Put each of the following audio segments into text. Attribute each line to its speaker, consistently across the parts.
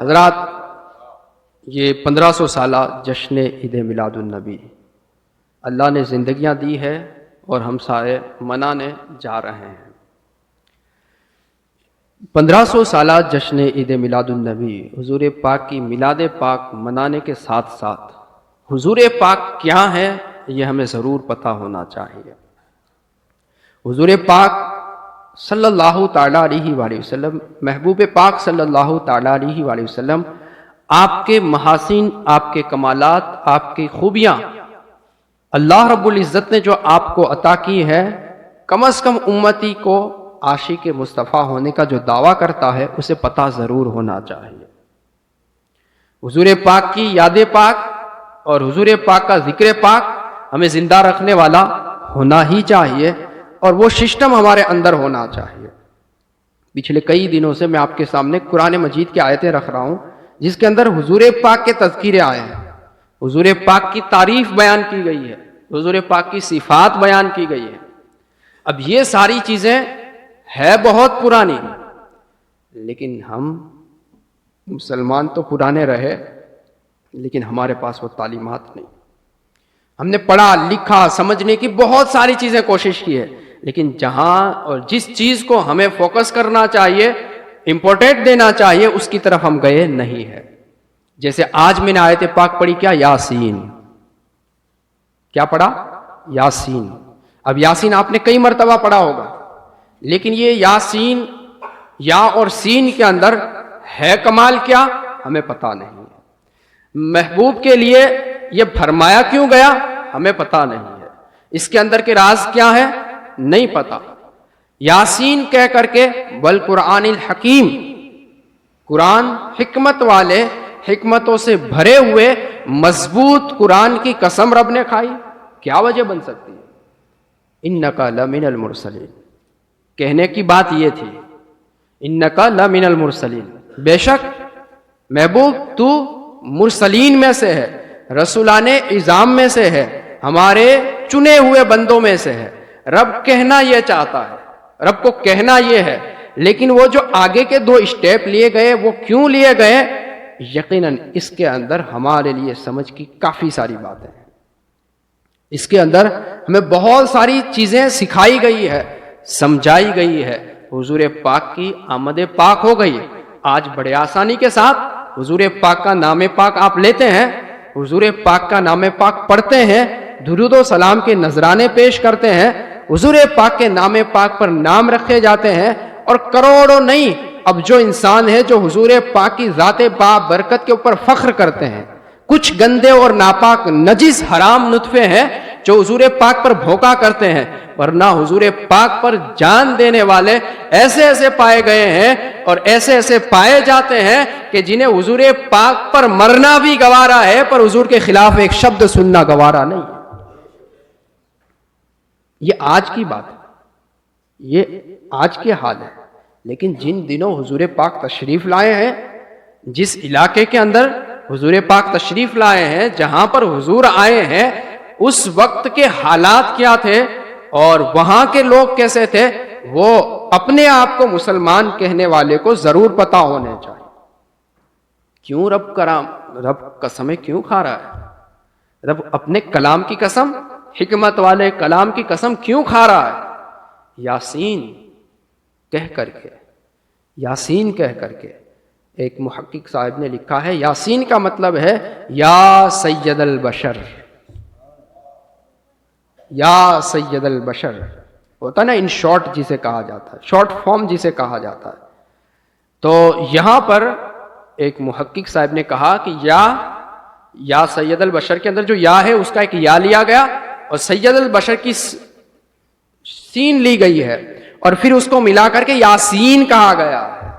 Speaker 1: حضرات، یہ 1500 سالہ جشن عید میلاد النبی اللہ نے زندگیاں دی ہے اور ہم سارے منانے جا رہے ہیں۔ 1500 سالہ جشن عید میلاد النبی حضور پاک کی میلاد پاک منانے کے ساتھ ساتھ حضور پاک کیا ہے یہ ہمیں ضرور پتہ ہونا چاہیے۔ حضور پاک صلی اللہ تعالیٰ علیہ وآلہ وسلم، محبوب پاک صلی اللہ تعالیٰ علیہ وآلہ وسلم، آپ کے محاسن، آپ کے کمالات، آپ کی خوبیاں اللہ رب العزت نے جو آپ کو عطا کی ہے، کم از کم امتی کو عاشق مصطفیٰ ہونے کا جو دعویٰ کرتا ہے اسے پتہ ضرور ہونا چاہیے۔ حضور پاک کی یاد پاک اور حضور پاک کا ذکر پاک ہمیں زندہ رکھنے والا ہونا ہی چاہیے، اور وہ سسٹم ہمارے اندر ہونا چاہیے۔ پچھلے کئی دنوں سے میں آپ کے سامنے قرآن مجید کی آیتیں رکھ رہا ہوں جس کے اندر حضور پاک کے تذکیرے آئے ہیں، حضور پاک کی تعریف بیان کی گئی ہے، حضور پاک کی صفات بیان کی گئی ہے۔ اب یہ ساری چیزیں ہے بہت پرانی، لیکن ہم مسلمان تو پرانے رہے لیکن ہمارے پاس وہ تعلیمات نہیں۔ ہم نے پڑھا لکھا سمجھنے کی بہت ساری چیزیں کوشش کی ہے، لیکن جہاں اور جس چیز کو ہمیں فوکس کرنا چاہیے، امپورٹنٹ دینا چاہیے، اس کی طرف ہم گئے نہیں ہے۔ جیسے آج میں نے آیت پاک پڑھی، کیا؟ یاسین۔ کیا پڑھا؟ یاسین۔ اب یاسین آپ نے کئی مرتبہ پڑھا ہوگا، لیکن یہ یاسین یا اور سین کے اندر ہے کمال کیا ہمیں پتہ نہیں ہے۔ محبوب کے لیے یہ فرمایا کیوں گیا ہمیں پتہ نہیں ہے، اس کے اندر کے راز کیا ہے نہیں پتہ۔ یاسین کہہ کر کے والقرآن الحکیم، قرآن حکمت والے، حکمتوں سے بھرے ہوئے مضبوط قرآن کی قسم رب نے کھائی، کیا وجہ بن سکتی ہے؟ انک لمن المرسلین، کہنے کی بات یہ تھی، انک لمن المرسلین، بے شک محبوب تو مرسلین میں سے ہے، رسولان عظام میں سے ہے، ہمارے چنے ہوئے بندوں میں سے ہے۔ رب کہنا یہ چاہتا ہے، رب کو کہنا یہ ہے، لیکن وہ جو آگے کے 2 اسٹیپ لیے گئے وہ کیوں لیے گئے؟ یقیناً اس کے اندر ہمارے لیے سمجھ کی کافی ساری باتیں ہیں، اس کے اندر ہمیں بہت ساری چیزیں سکھائی گئی ہے، سمجھائی گئی ہے۔ حضور پاک کی آمد پاک ہو گئی۔ آج بڑے آسانی کے ساتھ حضور پاک کا نام پاک آپ لیتے ہیں، حضور پاک کا نام پاک پڑھتے ہیں، درود و سلام کے نذرانے پیش کرتے ہیں، حضور پاک کے نام پاک پر نام رکھے جاتے ہیں، اور کروڑوں نہیں، اب جو انسان ہے جو حضور پاک کی ذات با برکت کے اوپر فخر کرتے ہیں، کچھ گندے اور ناپاک نجس حرام نطفے ہیں جو حضور پاک پر بھوکا کرتے ہیں، ورنہ حضور پاک پر جان دینے والے ایسے ایسے پائے گئے ہیں اور ایسے ایسے پائے جاتے ہیں کہ جنہیں حضور پاک پر مرنا بھی گوارا ہے پر حضور کے خلاف ایک شبد سننا گوارا نہیں ہے۔ یہ آج کی بات ہے، یہ آج کے حال ہے، لیکن جن دنوں حضور پاک تشریف لائے ہیں، جس علاقے کے اندر حضور پاک تشریف لائے ہیں، جہاں پر حضور آئے ہیں، اس وقت کے حالات کیا تھے اور وہاں کے لوگ کیسے تھے، وہ اپنے آپ کو مسلمان کہنے والے کو ضرور پتہ ہونے چاہیے۔ کیوں رب قسمیں کیوں کھا رہا ہے؟ رب اپنے کلام کی قسم، حکمت والے کلام کی قسم کیوں کھا رہا ہے؟ یاسین کہہ کر کے، یاسین کہہ کر کے۔ ایک محقق صاحب نے لکھا ہے، یاسین کا مطلب ہے یا سید البشر، یا سید البشر ہوتا نا ان شارٹ جسے کہا جاتا ہے، شارٹ فارم جسے کہا جاتا ہے۔ تو یہاں پر ایک محقق صاحب نے کہا کہ یا سید البشر کے اندر جو یا ہے اس کا ایک یا لیا گیا اور سید البشر کی سین لی گئی ہے، اور پھر اس کو ملا کر کے یاسین کہا گیا ہے۔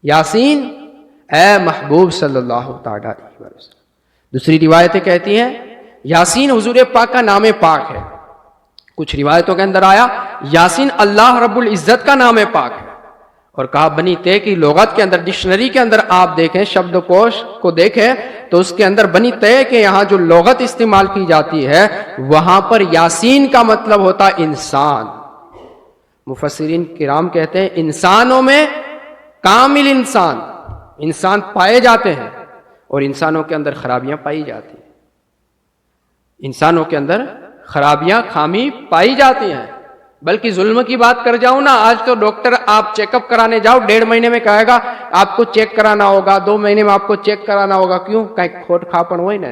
Speaker 1: یاسین اے محبوب صلی اللہ تعالیٰ علیہ وسلم۔ دوسری روایتیں کہتی ہیں یاسین حضور پاک کا نام پاک ہے۔ کچھ روایتوں کے اندر آیا یاسین اللہ رب العزت کا نام پاک ہے، اور کہا بنی تے کی لغت کے اندر، ڈکشنری کے اندر آپ دیکھیں، شبد کوش کو دیکھیں تو اس کے اندر بنی تے کے یہاں جو لغت استعمال کی جاتی ہے وہاں پر یاسین کا مطلب ہوتا انسان۔ مفسرین کرام کہتے ہیں انسانوں میں کامل انسان، انسان پائے جاتے ہیں اور انسانوں کے اندر خرابیاں پائی جاتی ہیں، انسانوں کے اندر خرابیاں خامی پائی جاتی ہیں۔ بلکہ ظلم کی بات کر جاؤں نا، آج تو ڈاکٹر آپ چیک اپ کرانے جاؤ 1.5 مہینے میں کہے گا آپ کو چیک کرانا ہوگا، 2 مہینے میں آپ کو چیک کرانا ہوگا، کیوں؟ کہیں کھوٹ کھاپن ہوئی نا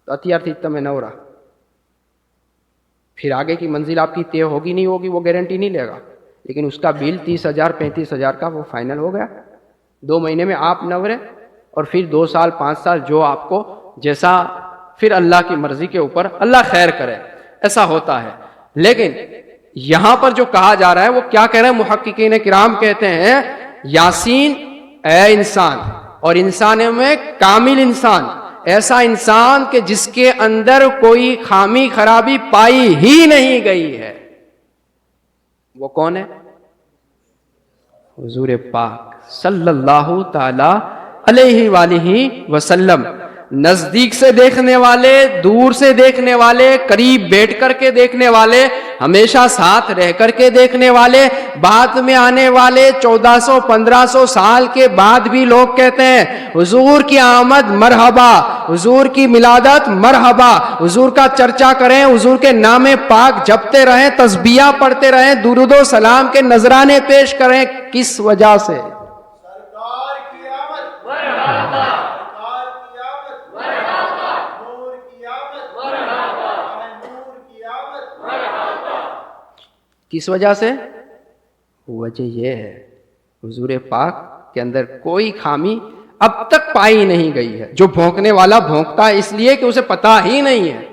Speaker 1: تو اتیار تھی تمہیں نہ ہو رہا، پھر آگے کی منزل آپ کی طے ہوگی نہیں ہوگی وہ گارنٹی نہیں لے گا، لیکن اس کا بل 30,000 35,000 کا وہ فائنل ہو گیا، 2 مہینے میں آپ نورے، اور پھر 2 سال 5 سال جو آپ کو جیسا، پھر اللہ کی مرضی کے اوپر، اللہ خیر کرے، ایسا ہوتا ہے۔ لیکن یہاں پر جو کہا جا رہا ہے وہ کیا کہہ رہے ہیں محققین کرام؟ کہتے ہیں یاسین اے انسان، اور انسانوں میں کامل انسان، ایسا انسان کہ جس کے اندر کوئی خامی خرابی پائی ہی نہیں گئی ہے، وہ کون ہے؟ حضور پاک صلی اللہ تعالی علیہ وآلہ وسلم۔ نزدیک سے دیکھنے والے، دور سے دیکھنے والے، قریب بیٹھ کر کے دیکھنے والے، ہمیشہ ساتھ رہ کر کے دیکھنے والے، بعد میں آنے والے 1400-1500 سال کے بعد بھی لوگ کہتے ہیں حضور کی آمد مرحبا، حضور کی ملادت مرحبا، حضور کا چرچا کریں، حضور کے نام پاک جپتے رہیں، تسبیحہ پڑھتے رہیں، درود و سلام کے نذرانے پیش کریں۔ کس وجہ سے؟ کس وجہ سے؟ وجہ یہ ہے حضور پاک کے اندر کوئی خامی اب تک پائی نہیں گئی ہے۔ جو بھونکنے والا بھونکتا ہے اس لیے کہ اسے پتا ہی نہیں ہے،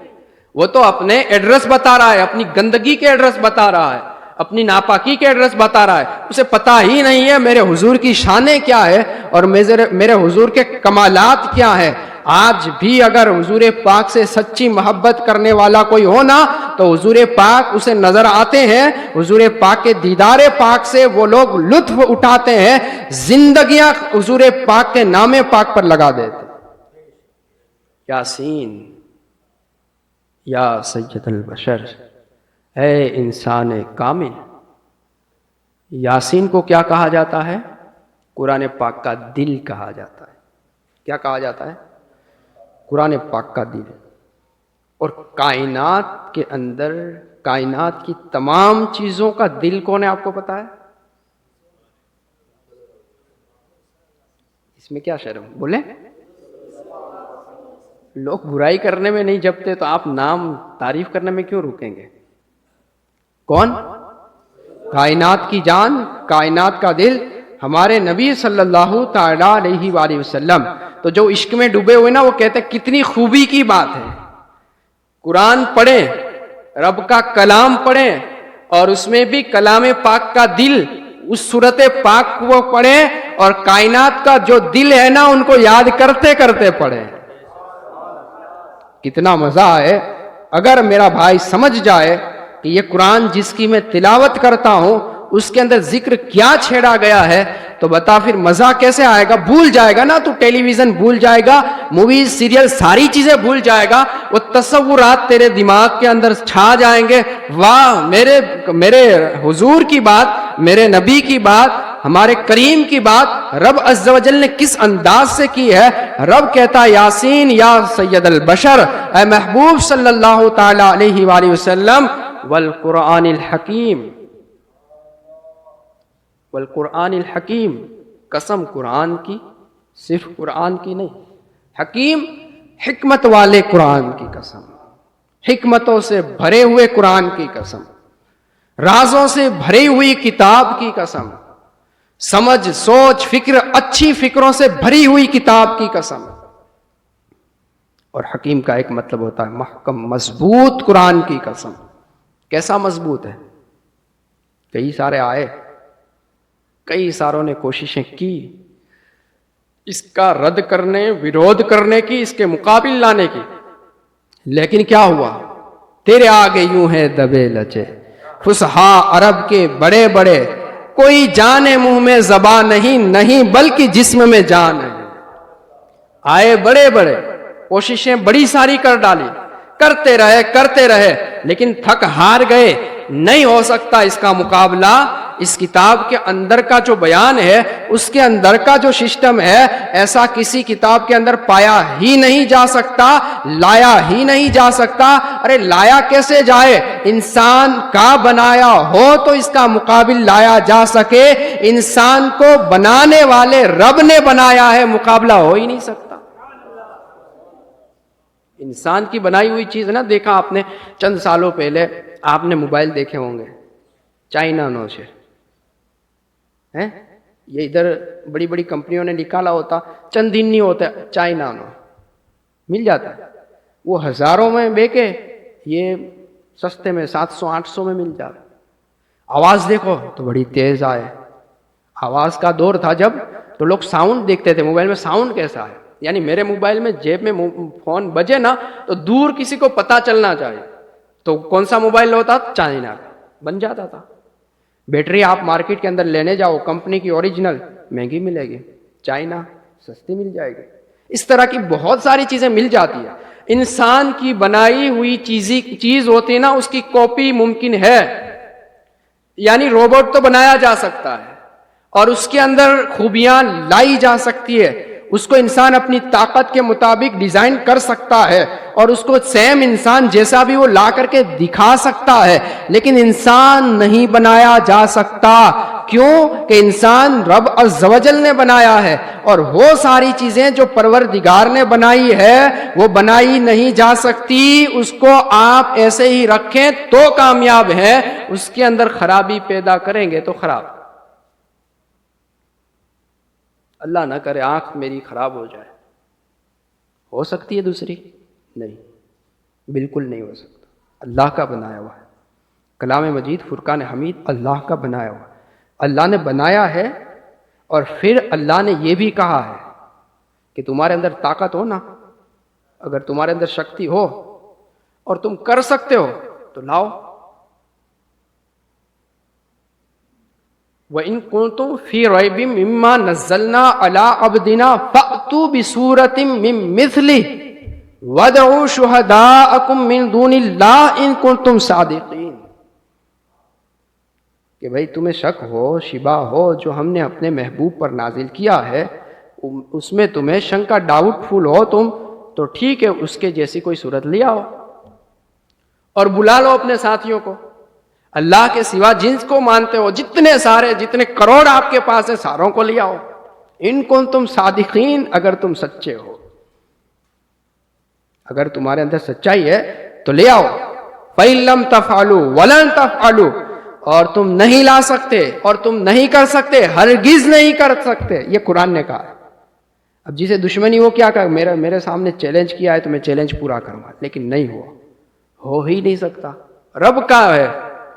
Speaker 1: وہ تو اپنے ایڈریس بتا رہا ہے، اپنی گندگی کے ایڈریس بتا رہا ہے، اپنی ناپاکی کے ایڈریس بتا رہا ہے، اسے پتا ہی نہیں ہے میرے حضور کی شانیں کیا ہے اور میرے حضور کے کمالات کیا ہے۔ آج بھی اگر حضور پاک سے سچی محبت کرنے والا کوئی ہو نا تو حضور پاک اسے نظر آتے ہیں، حضور پاک کے دیدار پاک سے وہ لوگ لطف اٹھاتے ہیں، زندگیاں حضور پاک کے نام پاک پر لگا دیتے۔ یاسین یا سید البشر، اے انسان کامل۔ یاسین کو کیا کہا جاتا ہے؟ قرآن پاک کا دل کہا جاتا ہے۔ کیا کہا جاتا ہے؟ قرآن پاک کا دل۔ اور کائنات کے اندر، کائنات کی تمام چیزوں کا دل کون ہے آپ کو پتا ہے؟ اس میں کیا شرم؟ بولیں، لوگ برائی کرنے میں نہیں جپتے تو آپ نام تعریف کرنے میں کیوں رکیں گے؟ کون؟ کائنات کی جان، کائنات کا دل، ہمارے نبی صلی اللہ تعالی علیہ وآلہ وسلم۔ تو جو عشق میں ڈوبے ہوئے نا وہ کہتے ہیں کتنی خوبی کی بات ہے، قرآن پڑھیں، رب کا کلام پڑھیں، اور اس میں بھی کلام پاک کا دل، اس صورت پاک کو پڑھیں، اور کائنات کا جو دل ہے نا ان کو یاد کرتے کرتے پڑھیں۔ کتنا مزہ ہے اگر میرا بھائی سمجھ جائے کہ یہ قرآن جس کی میں تلاوت کرتا ہوں اس کے اندر ذکر کیا چھیڑا گیا ہے، تو بتا پھر مزہ کیسے آئے گا؟ بھول جائے گا نا تو ٹیلی ویژن بھول جائے گا، موویز سیریل ساری چیزیں بھول جائے گا، وہ تصورات تیرے دماغ کے اندر چھا جائیں گے۔ واہ، میرے حضور کی بات، میرے نبی کی بات، ہمارے کریم کی بات رب عز و جل نے کس انداز سے کی ہے۔ رب کہتا ہے یاسین یا سید البشر، اے محبوب صلی اللہ تعالی علیہ وآلہ وسلم، والقرآن الحکیم، والقرآن الحکیم، قسم قرآن کی، صرف قرآن کی نہیں، حکیم حکمت والے قرآن کی قسم، حکمتوں سے بھرے ہوئے قرآن کی قسم، رازوں سے بھری ہوئی کتاب کی قسم، سمجھ سوچ فکر اچھی فکروں سے بھری ہوئی کتاب کی قسم۔ اور حکیم کا ایک مطلب ہوتا ہے محکم، مضبوط قرآن کی قسم۔ کیسا مضبوط ہے؟ کئی سارے آئے، کئی ساروں نے کوششیں کی اس کا رد کرنے، ویرودھ کرنے کی، اس کے مقابل لانے کی، لیکن کیا ہوا؟ تیرے آگے یوں ہے دبے لچے فصحا عرب کے بڑے بڑے، کوئی جانے منہ میں زبان نہیں بلکہ جسم میں جان ہے۔ آئے بڑے بڑے، کوششیں بڑی ساری کر ڈالی، کرتے رہے لیکن تھک ہار گئے، نہیں ہو سکتا اس کا مقابلہ، اس کتاب کے اندر کا جو بیان ہے، اس کے اندر کا جو سسٹم ہے، ایسا کسی کتاب کے اندر پایا ہی نہیں جا سکتا، لایا ہی نہیں جا سکتا۔ ارے لایا کیسے جائے؟ انسان کا بنایا ہو تو اس کا مقابل لایا جا سکے۔ انسان کو بنانے والے رب نے بنایا ہے، مقابلہ ہو ہی نہیں سکتا۔ انسان کی بنائی ہوئی چیز نا، دیکھا آپ نے چند سالوں پہلے آپ نے موبائل دیکھے ہوں گے چائنا نو سے، یہ ادھر بڑی بڑی کمپنیوں نے نکالا ہوتا، چند دن نہیں ہوتا چائنا نو مل جاتا ہے، وہ ہزاروں میں بیکے، یہ سستے میں 700-800 میں مل جاتا۔ آواز دیکھو تو بڑی تیز آئے، آواز کا دور تھا جب تو لوگ ساؤنڈ دیکھتے تھے موبائل میں، ساؤنڈ کیسا ہے، یعنی میرے موبائل میں جیب میں فون بجے نا تو دور کسی کو پتا چلنا چاہیے تو کون سا موبائل ہوتا؟ چائنا کا بن جاتا تھا۔ بیٹری آپ مارکیٹ کے اندر لینے جاؤ، کمپنی کی اوریجنل مہنگی ملے گی، چائنا سستی مل جائے گی۔ اس طرح کی بہت ساری چیزیں مل جاتی ہیں۔ انسان کی بنائی ہوئی چیز ہوتی ہے نا، اس کی کاپی ممکن ہے، یعنی روبوٹ تو بنایا جا سکتا ہے اور اس کے اندر خوبیاں لائی جا سکتی ہے، اس کو انسان اپنی طاقت کے مطابق ڈیزائن کر سکتا ہے اور اس کو سیم انسان جیسا بھی وہ لا کر کے دکھا سکتا ہے، لیکن انسان نہیں بنایا جا سکتا۔ کیوں کہ انسان رب عز و جل نے بنایا ہے، اور وہ ساری چیزیں جو پروردگار نے بنائی ہے وہ بنائی نہیں جا سکتی۔ اس کو آپ ایسے ہی رکھیں تو کامیاب ہیں، اس کے اندر خرابی پیدا کریں گے تو خراب۔ اللہ نہ کرے آنکھ میری خراب ہو جائے، ہو سکتی ہے دوسری؟ نہیں، بالکل نہیں ہو سکتا، اللہ کا بنایا ہوا ہے۔ کلام مجید فرقان حمید اللہ کا بنایا ہوا ہے، اللہ نے بنایا ہے، اور پھر اللہ نے یہ بھی کہا ہے کہ تمہارے اندر طاقت ہو نا، اگر تمہارے اندر شکتی ہو اور تم کر سکتے ہو تو لاؤ۔ وَإِن كُنتُمْ فِي رَيْبٍ مِّمَّا نَزَّلْنَا عَلَىٰ عَبْدِنَا فَأْتُوا بِسُورَةٍ مِّن مِّثْلِهِ وَادْعُوا شُهَدَاءَكُم مِّن دُونِ اللَّهِ إِن كُنتُمْ صَادِقِينَ، کہ بھئی تمہیں شک ہو، شبہ ہو جو ہم نے اپنے محبوب پر نازل کیا ہے، اس میں تمہیں شنک کا ڈاؤٹ فل ہو تم تو ٹھیک ہے، اس کے جیسی کوئی صورت لے آؤ اور بلا لو اپنے ساتھیوں کو۔ اللہ کے سوا جنس کو مانتے ہو، جتنے سارے جتنے کروڑ آپ کے پاس ہیں ساروں کو لے آؤ، ان کنتم صادقین، اگر تم سچے ہو، اگر تمہارے اندر سچائی ہے تو لے آؤ۔ فَإِن لَّمْ تَفْعَلُوا وَلَن تَفْعَلُوا، اور تم نہیں لا سکتے اور تم نہیں کر سکتے، ہرگز نہیں کر سکتے، یہ قرآن نے کہا ہے۔ اب جسے دشمنی وہ کیا کہا، میرے سامنے چیلنج کیا ہے تو میں چیلنج پورا کروں گا، لیکن نہیں ہوا، ہو ہی نہیں سکتا۔ رب کا ہے،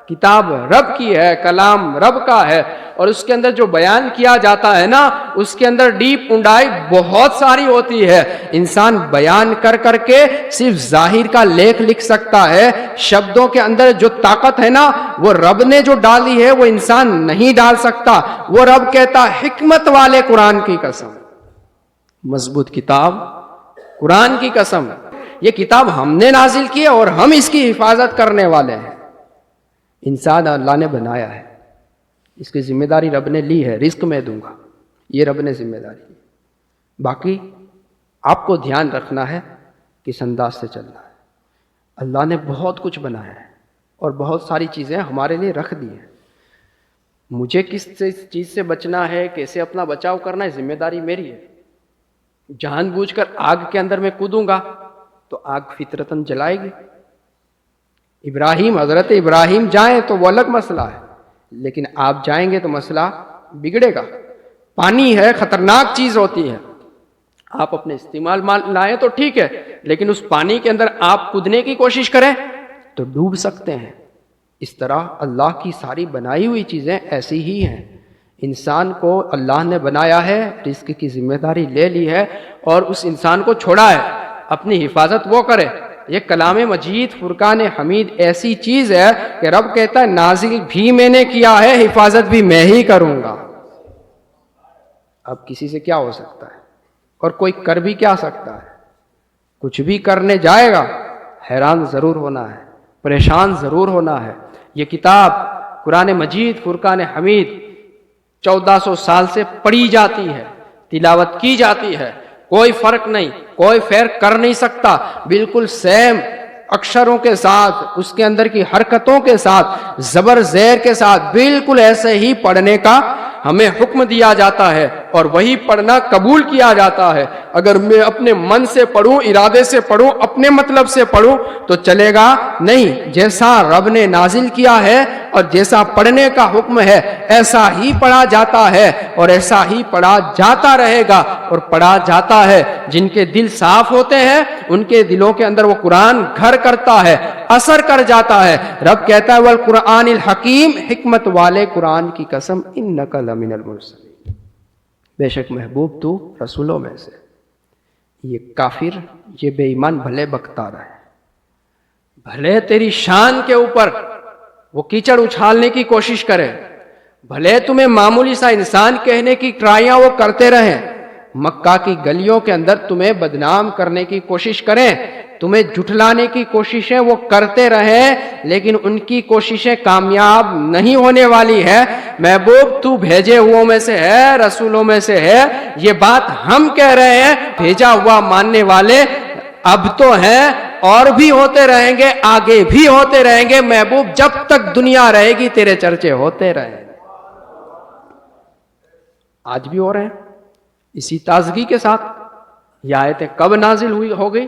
Speaker 1: کتاب رب کی ہے، کلام رب کا ہے، اور اس کے اندر جو بیان کیا جاتا ہے نا، اس کے اندر ڈیپ اونڈائی بہت ساری ہوتی ہے۔ انسان بیان کر کر کے صرف ظاہر کا لیکھ لکھ سکتا ہے، شبدوں کے اندر جو طاقت ہے نا وہ رب نے جو ڈالی ہے وہ انسان نہیں ڈال سکتا۔ وہ رب کہتا حکمت والے قرآن کی قسم، مضبوط کتاب قرآن کی قسم، یہ کتاب ہم نے نازل کی ہے اور ہم اس کی حفاظت کرنے والے ہیں۔ انسان اللہ نے بنایا ہے، اس کی ذمہ داری رب نے لی ہے، رزق میں دوں گا، یہ رب نے ذمہ داری لی۔ باقی آپ کو دھیان رکھنا ہے، کس انداز سے چلنا ہے۔ اللہ نے بہت کچھ بنایا ہے اور بہت ساری چیزیں ہمارے لیے رکھ دی ہیں۔ مجھے کس چیز سے بچنا ہے، کیسے اپنا بچاؤ کرنا ہے، ذمہ داری میری ہے۔ جان بوجھ کر آگ کے اندر میں کودوں گا تو آگ فطرتاً جلائے گی۔ حضرت ابراہیم جائیں تو وہ الگ مسئلہ ہے، لیکن آپ جائیں گے تو مسئلہ بگڑے گا۔ پانی ہے، خطرناک چیز ہوتی ہے، آپ اپنے استعمال لائیں تو ٹھیک ہے، لیکن اس پانی کے اندر آپ کودنے کی کوشش کریں تو ڈوب سکتے ہیں۔ اس طرح اللہ کی ساری بنائی ہوئی چیزیں ایسی ہی ہیں۔ انسان کو اللہ نے بنایا ہے، رزق کی ذمہ داری لے لی ہے اور اس انسان کو چھوڑا ہے، اپنی حفاظت وہ کرے۔ یہ کلام مجید فرقان حمید ایسی چیز ہے کہ رب کہتا ہے نازل بھی میں نے کیا ہے، حفاظت بھی میں ہی کروں گا۔ اب کسی سے کیا ہو سکتا ہے، اور کوئی کر بھی کیا سکتا ہے؟ کچھ بھی کرنے جائے گا حیران ضرور ہونا ہے، پریشان ضرور ہونا ہے۔ یہ کتاب قرآن مجید فرقان حمید 1400 سال سے پڑھی جاتی ہے، تلاوت کی جاتی ہے، کوئی فرق نہیں، کوئی فرق کر نہیں سکتا، بالکل سیم اکشروں کے ساتھ، اس کے اندر کی حرکتوں کے ساتھ، زبر زیر کے ساتھ بالکل ایسے ہی پڑھنے کا ہمیں حکم دیا جاتا ہے اور وہی پڑھنا قبول کیا جاتا ہے۔ اگر میں اپنے من سے پڑھوں، ارادے سے پڑھوں، اپنے مطلب سے پڑھوں تو چلے گا نہیں، جیسا رب نے نازل کیا ہے اور جیسا پڑھنے کا حکم ہے ایسا ہی پڑھا جاتا ہے اور ایسا ہی پڑھا جاتا رہے گا اور پڑھا جاتا ہے۔ جن کے دل صاف ہوتے ہیں ان کے دلوں کے اندر وہ قرآن گھر کرتا ہے، اثر کر جاتا ہے۔ رب کہتا ہے والقرآن الحکیم، حکمت والے قرآن کی قسم انک لمن المرسلین، بے شک محبوب تو رسولوں میں سے۔ یہ کافر، یہ بے ایمان بھلے بکتا رہے، بھلے تیری شان کے اوپر وہ کیچڑ اچھالنے کی کوشش کرے، بھلے تمہیں معمولی سا انسان کہنے کی ٹرائیاں وہ کرتے رہیں، مکہ کی گلیوں کے اندر تمہیں بدنام کرنے کی کوشش کریں، تمہیں جھٹلانے کی کوششیں وہ کرتے رہیں، لیکن ان کی کوششیں کامیاب نہیں ہونے والی ہے۔ محبوب تو بھیجے ہوا میں سے ہے، رسولوں میں سے ہے، یہ بات ہم کہہ رہے ہیں، بھیجا ہوا ماننے والے اب تو ہیں اور بھی ہوتے رہیں گے، آگے بھی ہوتے رہیں گے۔ محبوب جب تک دنیا رہے گی تیرے چرچے ہوتے رہیں گے، آج بھی ہو رہے ہیں اسی تازگی کے ساتھ۔ یہ آیتیں کب نازل ہوئی ہو گئی؟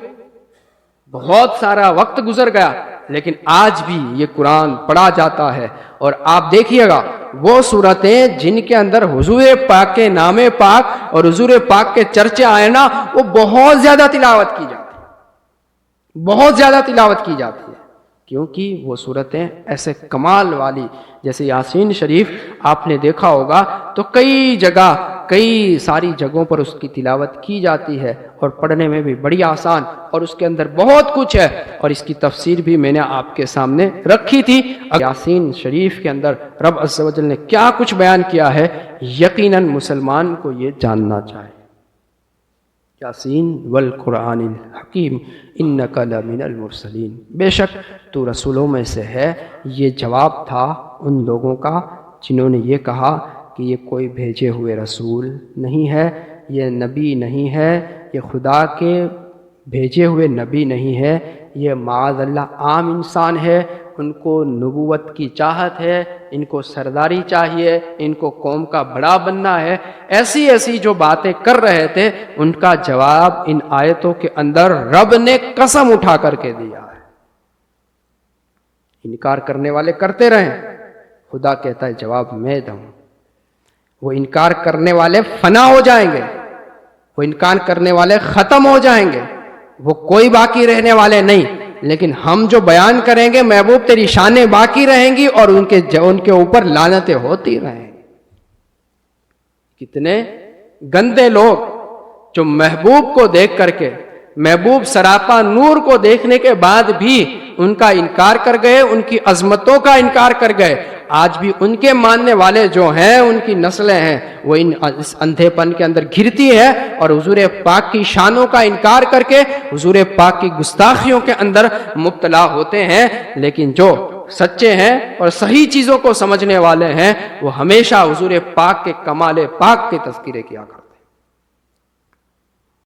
Speaker 1: بہت سارا وقت گزر گیا، لیکن آج بھی یہ قرآن پڑھا جاتا ہے۔ اور آپ دیکھیے گا وہ صورتیں جن کے اندر حضور پاک کے نام پاک اور حضور پاک کے چرچے آئے نا، وہ بہت زیادہ تلاوت کی جاتی ہے، بہت زیادہ تلاوت کی جاتی ہے، کیونکہ وہ صورتیں ایسے کمال والی، جیسے یاسین شریف آپ نے دیکھا ہوگا تو کئی جگہ، کئی ساری جگہوں پر اس کی تلاوت کی جاتی ہے اور پڑھنے میں بھی بڑی آسان، اور اس کے اندر بہت کچھ ہے، اور اس کی تفسیر بھی میں نے آپ کے سامنے رکھی تھی۔ یاسین شریف کے اندر رب عز و جل نے کیا کچھ بیان کیا ہے، یقیناً مسلمان کو یہ جاننا چاہیے۔ یاسین والقرآن الحکیم انک لمن المرسلین، بے شک تو رسولوں میں سے ہے۔ یہ جواب تھا ان لوگوں کا جنہوں نے یہ کہا کہ یہ کوئی بھیجے ہوئے رسول نہیں ہے، یہ نبی نہیں ہے، یہ خدا کے بھیجے ہوئے نبی نہیں ہے، یہ معاذ اللہ عام انسان ہے، ان کو نبوت کی چاہت ہے، ان کو سرداری چاہیے، ان کو قوم کا بڑا بننا ہے، ایسی ایسی جو باتیں کر رہے تھے، ان کا جواب ان آیتوں کے اندر رب نے قسم اٹھا کر کے دیا ہے۔ انکار کرنے والے کرتے رہیں، خدا کہتا ہے جواب میں دوں۔ وہ انکار کرنے والے فنا ہو جائیں گے، وہ انکار کرنے والے ختم ہو جائیں گے، وہ کوئی باقی رہنے والے نہیں، لیکن ہم جو بیان کریں گے محبوب تیری شانیں باقی رہیں گی اور ان کے اوپر لعنتیں ہوتی رہیں گی۔ کتنے گندے لوگ جو محبوب کو دیکھ کر کے، محبوب سراپا نور کو دیکھنے کے بعد بھی ان کا انکار کر گئے، ان کی عظمتوں کا انکار کر گئے۔ آج بھی ان کے ماننے والے جو ہیں، ان کی نسلیں ہیں، وہ اس اندھے پن کے اندر گرتی ہے اور حضور پاک کی شانوں کا انکار کر کے حضور پاک کی گستاخیوں کے اندر مبتلا ہوتے ہیں۔ لیکن جو سچے ہیں اور صحیح چیزوں کو سمجھنے والے ہیں، وہ ہمیشہ حضور پاک کے کمال پاک کے تذکرے کیا کرتے ہیں۔